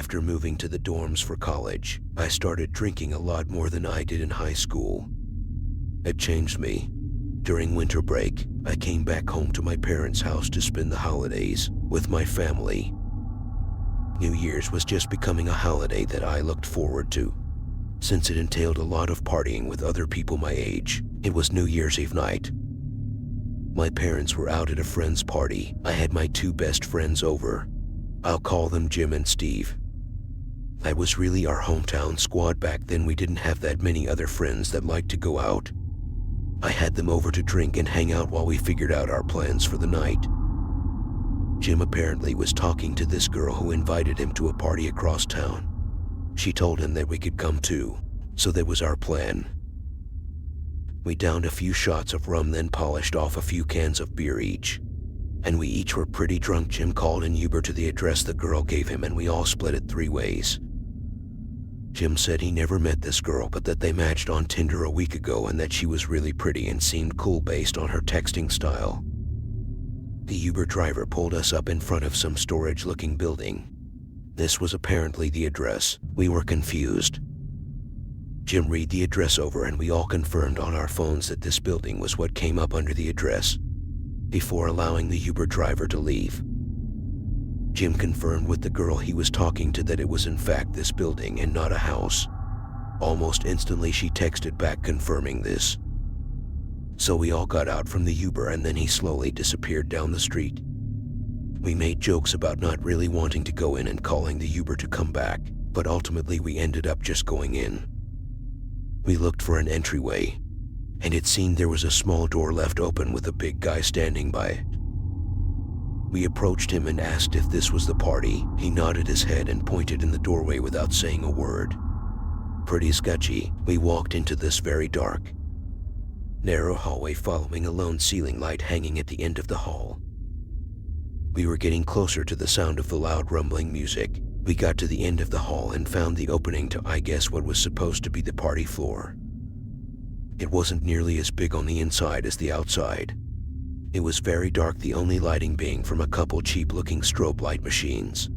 After moving to the dorms for college, I started drinking a lot more than I did in high school. It changed me. During winter break, I came back home to my parents' house to spend the holidays with my family. New Year's was just becoming a holiday that I looked forward to. Since it entailed a lot of partying with other people my age, it was New Year's Eve night. My parents were out at a friend's party. I had my two best friends over. I'll call them Jim and Steve. That was really our hometown squad back then. We didn't have that many other friends that liked to go out. I had them over to drink and hang out while we figured out our plans for the night. Jim apparently was talking to this girl who invited him to a party across town. She told him that we could come too, so that was our plan. We downed a few shots of rum, then polished off a few cans of beer each. And we each were pretty drunk. Jim called an Uber to the address the girl gave him, and we all split it 3 ways. Jim said he never met this girl, but that they matched on Tinder a week ago and that she was really pretty and seemed cool based on her texting style. The Uber driver pulled us up in front of some storage-looking building. This was apparently the address. We were confused. Jim read the address over and we all confirmed on our phones that this building was what came up under the address, before allowing the Uber driver to leave. Jim confirmed with the girl he was talking to that it was in fact this building and not a house. Almost instantly she texted back confirming this. So we all got out from the Uber and then he slowly disappeared down the street. We made jokes about not really wanting to go in and calling the Uber to come back, but ultimately we ended up just going in. We looked for an entryway, and it seemed there was a small door left open with a big guy standing by it. We approached him and asked if this was the party. He nodded his head and pointed in the doorway without saying a word. Pretty sketchy. We walked into this very dark, narrow hallway following a lone ceiling light hanging at the end of the hall. We were getting closer to the sound of the loud rumbling music. We got to the end of the hall and found the opening to, I guess, what was supposed to be the party floor. It wasn't nearly as big on the inside as the outside. It was very dark, the only lighting being from a couple cheap-looking strobe light machines.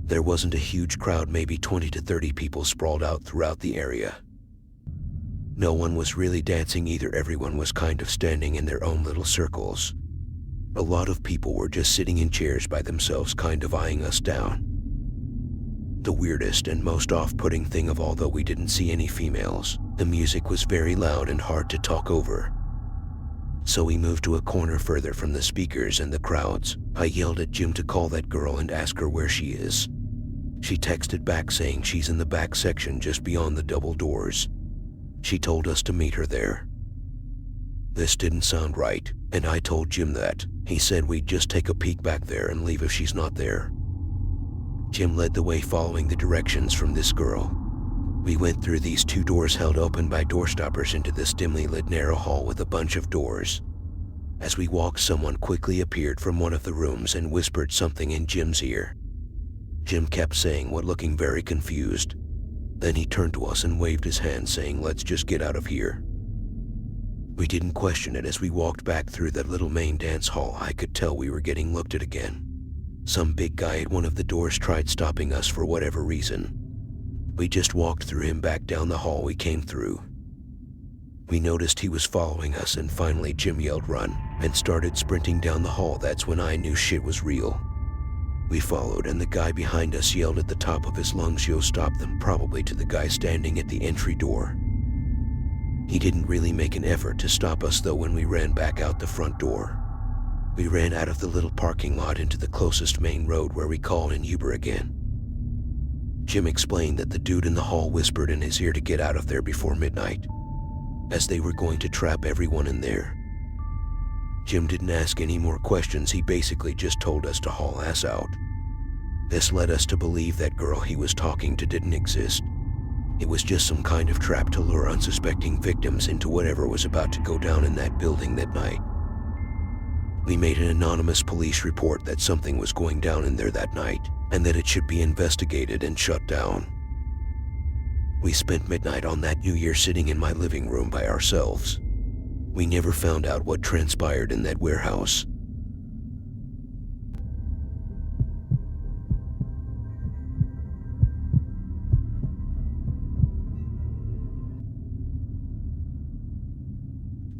There wasn't a huge crowd, maybe 20 to 30 people sprawled out throughout the area. No one was really dancing either, everyone was kind of standing in their own little circles. A lot of people were just sitting in chairs by themselves, kind of eyeing us down. The weirdest and most off-putting thing of all, though we didn't see any females, the music was very loud and hard to talk over. So we moved to a corner further from the speakers and the crowds. I yelled at Jim to call that girl and ask her where she is. She texted back saying she's in the back section just beyond the double doors. She told us to meet her there. This didn't sound right, and I told Jim that. He said we'd just take a peek back there and leave if she's not there. Jim led the way following the directions from this girl. We went through these 2 doors held open by doorstoppers into this dimly lit narrow hall with a bunch of doors. As we walked, someone quickly appeared from one of the rooms and whispered something in Jim's ear. Jim kept saying what, looking very confused. Then he turned to us and waved his hand saying, "Let's just get out of here." We didn't question it. As we walked back through that little main dance hall, I could tell we were getting looked at again. Some big guy at one of the doors tried stopping us for whatever reason. We just walked through him back down the hall we came through. We noticed he was following us, and finally Jim yelled "run" and started sprinting down the hall. That's when I knew shit was real. We followed, and the guy behind us yelled at the top of his lungs, "Yo, stop them," probably to the guy standing at the entry door. He didn't really make an effort to stop us though. When we ran back out the front door, we ran out of the little parking lot into the closest main road, where we called an Uber again. Jim explained that the dude in the hall whispered in his ear to get out of there before midnight, as they were going to trap everyone in there. Jim didn't ask any more questions. He basically just told us to haul ass out. This led us to believe that girl he was talking to didn't exist. It was just some kind of trap to lure unsuspecting victims into whatever was about to go down in that building that night. We made an anonymous police report that something was going down in there that night, and that it should be investigated and shut down. We spent midnight on that New Year sitting in my living room by ourselves. We never found out what transpired in that warehouse.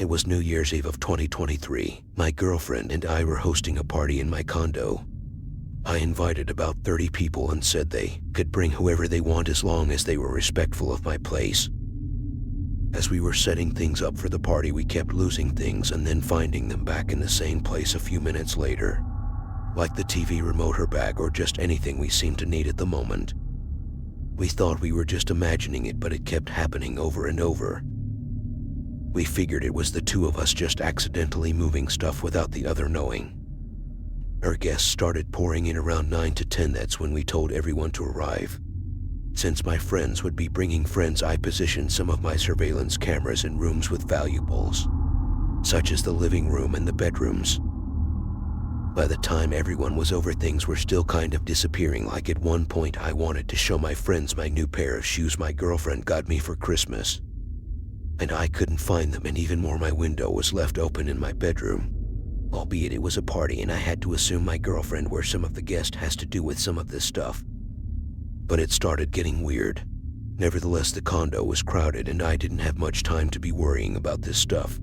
It was New Year's Eve of 2023. My girlfriend and I were hosting a party in my condo. I invited about 30 people and said they could bring whoever they want as long as they were respectful of my place. As we were setting things up for the party, we kept losing things and then finding them back in the same place a few minutes later. Like the TV remote, her bag, or just anything we seemed to need at the moment. We thought we were just imagining it, but it kept happening over and over. We figured it was the two of us just accidentally moving stuff without the other knowing. Our guests started pouring in around 9 to 10. That's when we told everyone to arrive. Since my friends would be bringing friends, I positioned some of my surveillance cameras in rooms with valuables, such as the living room and the bedrooms. By the time everyone was over, things were still kind of disappearing. Like at one point, I wanted to show my friends my new pair of shoes my girlfriend got me for Christmas, and I couldn't find them, and even more, my window was left open in my bedroom. Albeit it was a party and I had to assume my girlfriend where some of the guest has to do with some of this stuff. But it started getting weird. Nevertheless, the condo was crowded and I didn't have much time to be worrying about this stuff.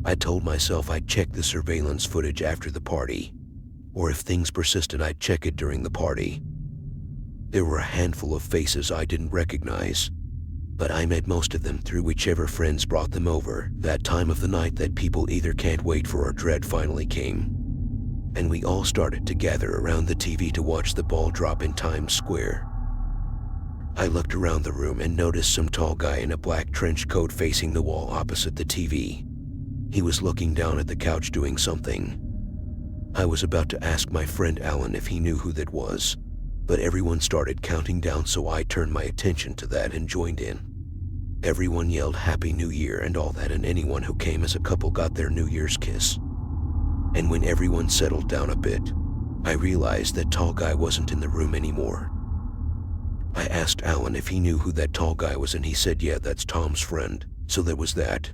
I told myself I'd check the surveillance footage after the party, or if things persisted, I'd check it during the party. There were a handful of faces I didn't recognize, but I met most of them through whichever friends brought them over. That time of the night that people either can't wait for or dread finally came, and we all started to gather around the TV to watch the ball drop in Times Square. I looked around the room and noticed some tall guy in a black trench coat facing the wall opposite the TV. He was looking down at the couch doing something. I was about to ask my friend Alan if he knew who that was, but everyone started counting down, so I turned my attention to that and joined in. Everyone yelled Happy New Year and all that, and anyone who came as a couple got their New Year's kiss. And when everyone settled down a bit, I realized that tall guy wasn't in the room anymore. I asked Alan if he knew who that tall guy was, and he said, yeah, that's Tom's friend. So there was that.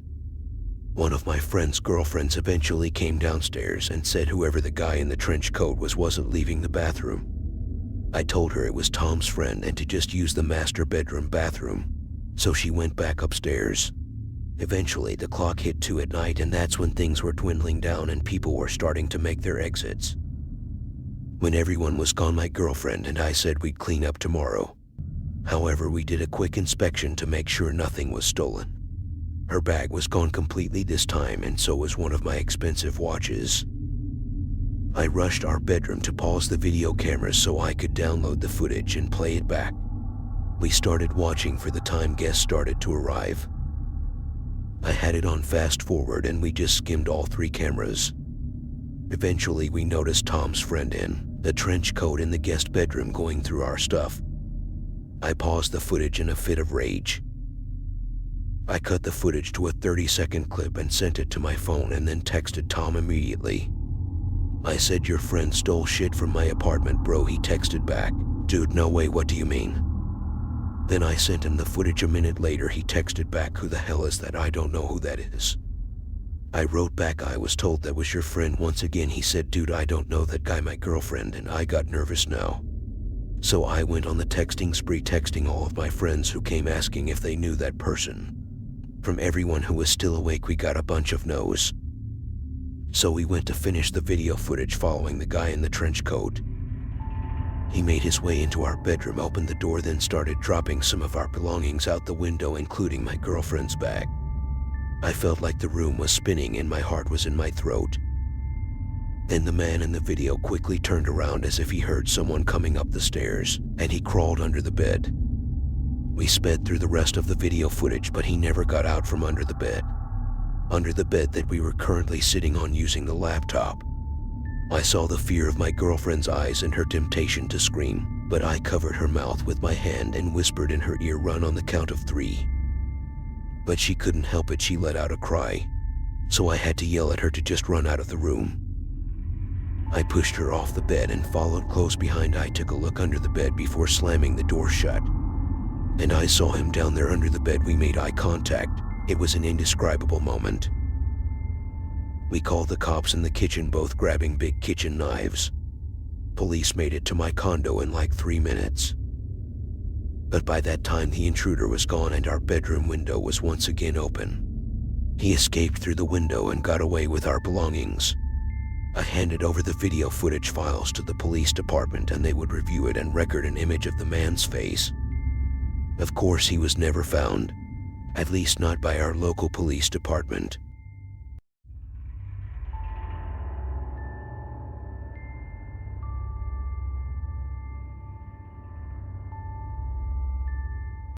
One of my friend's girlfriends eventually came downstairs and said whoever the guy in the trench coat was wasn't leaving the bathroom. I told her it was Tom's friend and to just use the master bedroom bathroom, so she went back upstairs. Eventually the clock hit 2 at night, and that's when things were dwindling down and people were starting to make their exits. When everyone was gone, my girlfriend and I said we'd clean up tomorrow. However, we did a quick inspection to make sure nothing was stolen. Her bag was gone completely this time, and so was one of my expensive watches. I rushed our bedroom to pause the video cameras so I could download the footage and play it back. We started watching for the time guests started to arrive. I had it on fast forward and we just skimmed all 3 cameras. Eventually we noticed Tom's friend in the trench coat in the guest bedroom going through our stuff. I paused the footage in a fit of rage. I cut the footage to a 30-second clip and sent it to my phone and then texted Tom immediately. I said, your friend stole shit from my apartment, bro. He texted back, dude, no way, what do you mean? Then I sent him the footage. A minute later he texted back, who the hell is that? I don't know who that is. I wrote back, I was told that was your friend. Once again he said, dude, I don't know that guy, my girlfriend, and I got nervous now. So I went on the texting spree, texting all of my friends who came asking if they knew that person. From everyone who was still awake we got a bunch of no's. So we went to finish the video footage following the guy in the trench coat. He made his way into our bedroom, opened the door, then started dropping some of our belongings out the window, including my girlfriend's bag. I felt like the room was spinning and my heart was in my throat. Then the man in the video quickly turned around as if he heard someone coming up the stairs, and he crawled under the bed. We sped through the rest of the video footage, but he never got out from under the bed. Under the bed that we were currently sitting on using the laptop. I saw the fear of my girlfriend's eyes and her temptation to scream, but I covered her mouth with my hand and whispered in her ear, run on the count of 3. But she couldn't help it, she let out a cry. So I had to yell at her to just run out of the room. I pushed her off the bed and followed close behind. I took a look under the bed before slamming the door shut. And I saw him down there under the bed. We made eye contact. It was an indescribable moment. We called the cops in the kitchen, both grabbing big kitchen knives. Police made it to my condo in like 3 minutes. But by that time the intruder was gone and our bedroom window was once again open. He escaped through the window and got away with our belongings. I handed over the video footage files to the police department and they would review it and record an image of the man's face. Of course, he was never found, at least not by our local police department.